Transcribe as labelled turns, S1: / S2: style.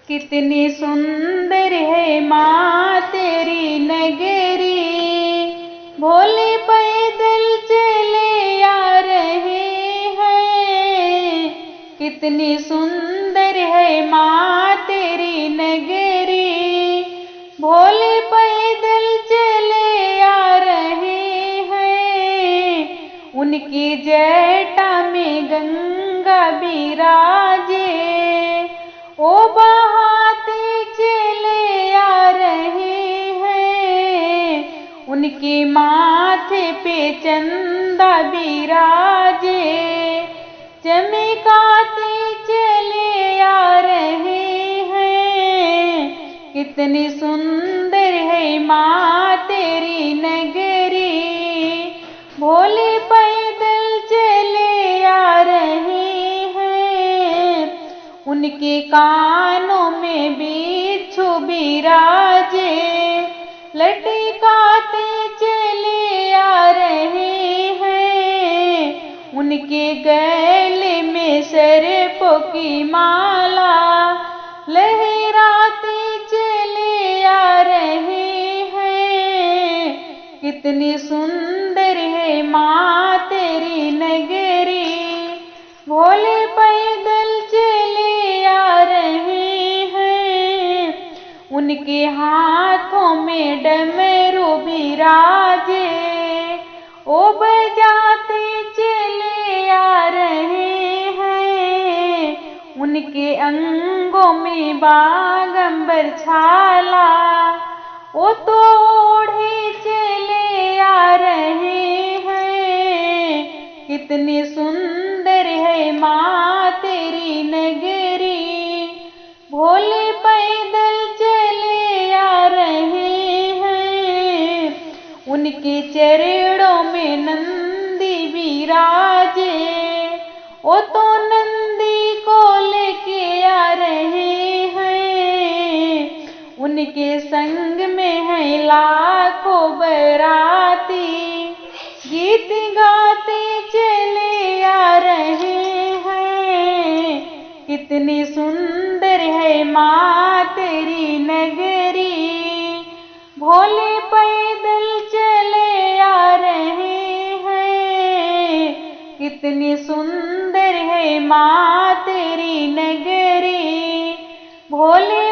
S1: कितनी सुंदर है माँ तेरी नगरी, भोले पैदल चले आ रहे हैं। कितनी सुंदर है माँ तेरी नगरी, भोले पैदल चले आ रहे हैं। उनकी जटा में गंगा विराजे, ओ बहाते चले आ रहे हैं। उनके माथे पे चंदा विराजे, चमकाते चले आ रहे हैं। कितनी सुंदर है माँ तेरी नगरी, भोले पैदल चले आ रहे हैं। उनके कानों में बिच्छू बिराजे, लटकाते चले आ रहे हैं। उनके गले में सर्पों की माला, लहराते चले आ रहे हैं। कितनी सुंदर है माँ तेरी नगरी, भोले पैदल चले आ रहे हैं। उनके हाथों में डमरू बिराजे, ओ बजाते चले आ रहे हैं। उनके अंगों में बागंबर छाला, ओ तो ओढ़े चले आ रहे हैं। कितनी सुंदर है माँ तेरी नगरी, भोले पैदल चले आ रहे हैं। उनके चरणों में नंदी विराजे, ओ तो नंदी को लेके आ रहे हैं। उनके संग में है लाखों बराती, गीत गाते चले आ रहे हैं। कितनी सुंदर है माँ तेरी नगरी, भोले पैदल चले आ रहे हैं। कितनी सुंदर है माँ तेरी नगरी, भोले